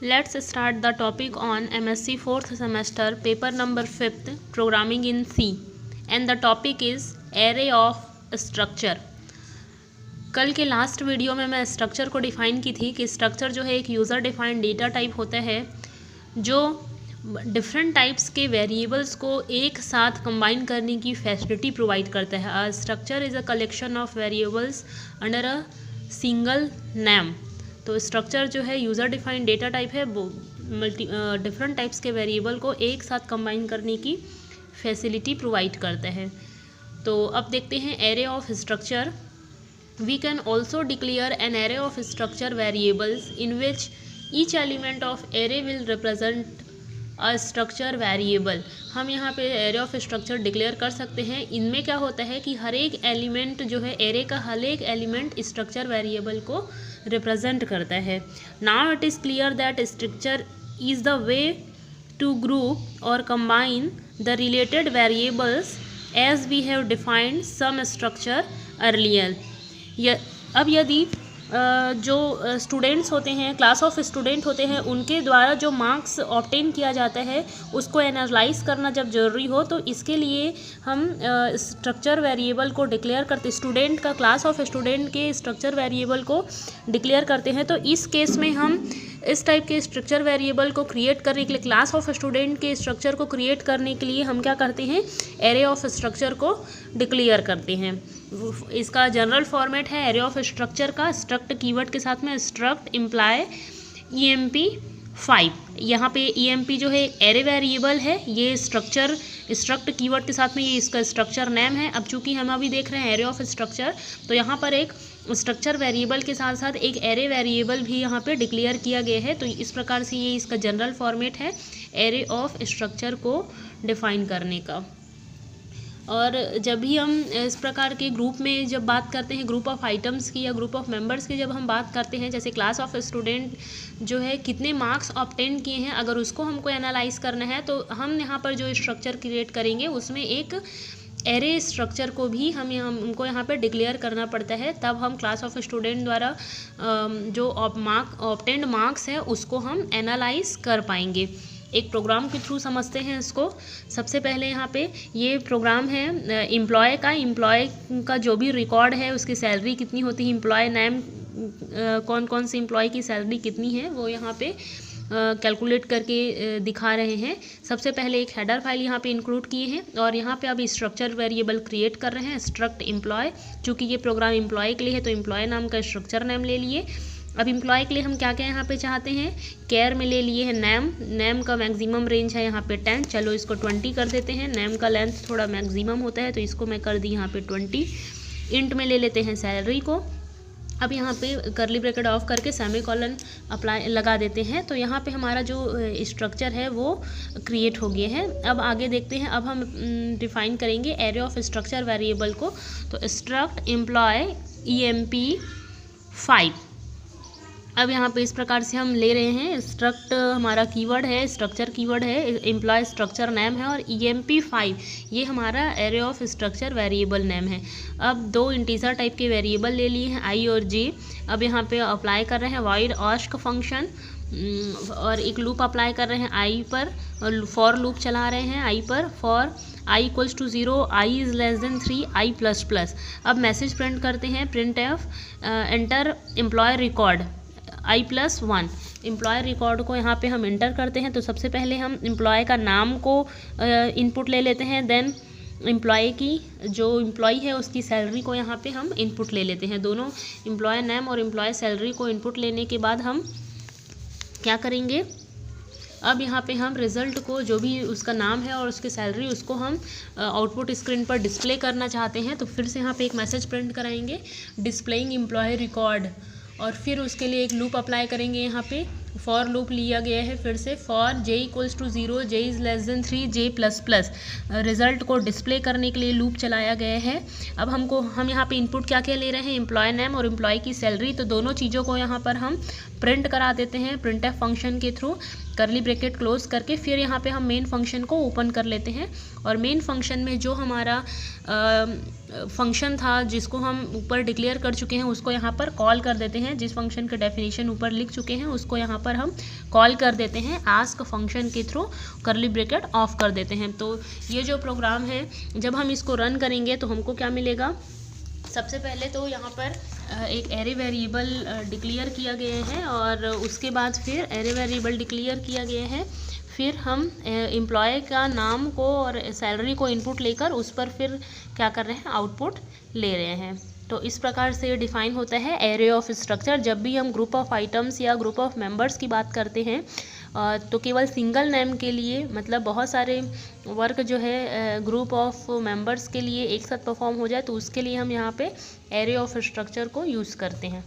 Let's start the topic on MSc 4th semester paper number 5th programming in C and the topic is array of structure। कल के last video में मैं structure को define की थी कि structure जो है एक यूज़र डिफाइंड डेटा टाइप होता है जो डिफरेंट टाइप्स के वेरिएबल्स को एक साथ कंबाइन करने की फैसिलिटी प्रोवाइड करता है। A structure is a collection of variables under a single name. तो स्ट्रक्चर जो है यूज़र डिफाइंड डेटा टाइप है, वो डिफरेंट टाइप्स के वेरिएबल को एक साथ कंबाइन करने की फैसिलिटी प्रोवाइड करता है। तो अब देखते हैं array of structure. We can also declare an array of structure variables in which each element of array will represent a structure variable। हम यहाँ पे array of structure डिक्लेयर कर सकते हैं। इनमें क्या होता है कि हर एक एलिमेंट जो है array का हर एक एलिमेंट स्ट्रक्चर वेरिएबल को रिप्रेजेंट करता है। Now it is clear that structure is the way to group or combine the related variables as we have defined some structure earlier। अब यदि जो स्टूडेंट्स होते हैं, क्लास ऑफ स्टूडेंट होते हैं, उनके द्वारा जो मार्क्स ऑब्टेन किया जाता है उसको एनालाइज करना जब ज़रूरी हो तो इसके लिए हम स्ट्रक्चर वेरिएबल को डिक्लेयर करते, स्टूडेंट का क्लास ऑफ स्टूडेंट के स्ट्रक्चर वेरिएबल को डिक्लेयर करते हैं। तो इस केस में हम इस टाइप के स्ट्रक्चर वेरिएबल को क्रिएट करने के लिए, क्लास ऑफ स्टूडेंट के स्ट्रक्चर को क्रिएट करने के लिए हम क्या करते हैं, एरे ऑफ स्ट्रक्चर को डिक्लेयर करते हैं। इसका जनरल फॉर्मेट है एरे ऑफ स्ट्रक्चर का, स्ट्रक्ट कीवर्ड के साथ में स्ट्रक्ट इम्प्लाई EMP5। यहाँ पे EMP जो है एरे वेरिएबल है, ये स्ट्रक्ट कीवर्ड के साथ में ये इसका स्ट्रक्चर नेम है। अब चूंकि हम अभी देख रहे हैं एरे ऑफ स्ट्रक्चर, तो यहाँ पर एक स्ट्रक्चर वेरिएबल के साथ साथ एक एरे वेरिएबल भी यहाँ पे डिक्लेयर किया गया है। तो इस प्रकार से ये इसका जनरल फॉर्मेट है एरे ऑफ स्ट्रक्चर को डिफाइन करने का। और जब भी हम इस प्रकार के ग्रुप में जब बात करते हैं, ग्रुप ऑफ आइटम्स की या ग्रुप ऑफ मेंबर्स की जब हम बात करते हैं, जैसे क्लास ऑफ स्टूडेंट जो है कितने मार्क्स ऑब्टेन किए हैं, अगर उसको हमको एनालाइज करना है तो हम यहाँ पर जो स्ट्रक्चर क्रिएट करेंगे उसमें एक एरे स्ट्रक्चर को भी हमको यहाँ पे डिक्लेयर करना पड़ता है। तब हम क्लास ऑफ स्टूडेंट द्वारा जो ऑब्टेन्ड मार्क्स है उसको हम एनालाइज कर पाएंगे। एक प्रोग्राम के थ्रू समझते हैं इसको। सबसे पहले यहाँ पे ये प्रोग्राम है एम्प्लॉय का जो भी रिकॉर्ड है, उसकी सैलरी कितनी होती है, एम्प्लॉय नेम कौन कौन से एम्प्लॉय की सैलरी कितनी है वो यहाँ पे कैलकुलेट करके दिखा रहे हैं। सबसे पहले एक हेडर फाइल यहाँ पे इंक्लूड किए हैं और यहाँ पे अब स्ट्रक्चर वेरिएबल क्रिएट कर रहे हैं, स्ट्रक्ट एम्प्लॉय। चूँकि ये प्रोग्राम एम्प्लॉय के लिए है तो एम्प्लॉय नाम का स्ट्रक्चर नेम ले लिए। अब एम्प्लॉय के लिए हम क्या क्या यहाँ पे चाहते हैं, केयर में ले लिए हैं नेम का मैक्सिमम रेंज है यहाँ पे 10, चलो इसको 20 कर देते हैं। नेम का लेंथ थोड़ा मैक्सिमम होता है तो इसको मैं कर दी यहाँ पे 20। इंट में ले लेते हैं सैलरी को। अब यहाँ पे करली ब्रैकेट ऑफ करके सेमीकोलन अप्लाई लगा देते हैं। तो यहाँ पे हमारा जो स्ट्रक्चर है वो क्रिएट हो गया है। अब आगे देखते हैं, अब हम डिफाइन करेंगे एरे ऑफ स्ट्रक्चर वेरिएबल को। तो स्ट्रक्ट एम्प्लॉय EMP5। अब यहाँ पे इस प्रकार से हम ले रहे हैं, स्ट्रक्ट हमारा कीवर्ड है, स्ट्रक्चर कीवर्ड है, एम्प्लॉय स्ट्रक्चर नेम है और EMP5 ये हमारा array of structure variable name है। अब दो इंटीजर टाइप के वेरिएबल ले लिए हैं I और J। अब यहाँ पे अप्लाई कर रहे हैं void ask फंक्शन और एक लूप अप्लाई कर रहे हैं I पर, और फॉर लूप चला रहे हैं I पर। For I equals to 0, I is less than 3, I++। अब मैसेज प्रिंट करते हैं, print f enter employ record I+1। Employ record को यहाँ पे हम इंटर करते हैं। तो सबसे पहले हम एम्प्लॉय का नाम को इनपुट ले लेते हैं, देन एम्प्लॉय की जो एम्प्लॉय है उसकी सैलरी को यहाँ पे हम इनपुट ले लेते हैं। दोनों एम्प्लॉय नेम और एम्प्लॉय सैलरी को इनपुट लेने के बाद हम क्या करेंगे, अब यहाँ पे हम रिज़ल्ट को, जो भी उसका नाम है और उसकी सैलरी, उसको हम आउटपुट स्क्रीन पर डिस्प्ले करना चाहते हैं। तो फिर से यहाँ पे एक मैसेज प्रिंट कराएंगे, डिस्प्लेइंग एम्प्लॉय रिकॉर्ड, और फिर उसके लिए एक लूप अप्लाई करेंगे। यहाँ पे फॉर लूप लिया गया है, फिर से for J equals to 0, J is less than 3, J++। Result को डिस्प्ले करने के लिए लूप चलाया गया है। अब हम यहाँ पे इनपुट क्या क्या ले रहे हैं, एम्प्लॉय नेम और एम्प्लॉय की सैलरी। तो दोनों चीज़ों को यहाँ पर हम प्रिंट करा देते हैं प्रिंट एफ फंक्शन के थ्रू, करली ब्रैकेट क्लोज करके। फिर यहाँ पे हम मेन फंक्शन को ओपन कर लेते हैं और मेन फंक्शन में जो हमारा फंक्शन था जिसको हम ऊपर डिक्लेयर कर चुके हैं उसको यहाँ पर कॉल कर देते हैं। जिस फंक्शन का डेफिनेशन ऊपर लिख चुके हैं उसको यहाँ पर हम कॉल कर देते हैं आस्क फंक्शन के थ्रू, करली ब्रैकेट ऑफ कर देते हैं। तो ये जो प्रोग्राम है जब हम इसको रन करेंगे तो हमको क्या मिलेगा, सबसे पहले तो यहाँ पर एक एरे वेरिएबल डिक्लेयर किया गया है और उसके बाद फिर एरे वेरिएबल डिक्लेयर किया गया है, फिर हम एम्प्लॉय का नाम को और सैलरी को इनपुट लेकर उस पर फिर क्या कर रहे हैं, आउटपुट ले रहे हैं। तो इस प्रकार से डिफाइन होता है एरे ऑफ स्ट्रक्चर। जब भी हम ग्रुप ऑफ आइटम्स या ग्रुप ऑफ मेंबर्स की बात करते हैं तो केवल सिंगल नेम के लिए, मतलब बहुत सारे वर्क जो है ग्रुप ऑफ मेंबर्स के लिए एक साथ परफॉर्म हो जाए, तो उसके लिए हम यहाँ पे एरे ऑफ स्ट्रक्चर को यूज़ करते हैं।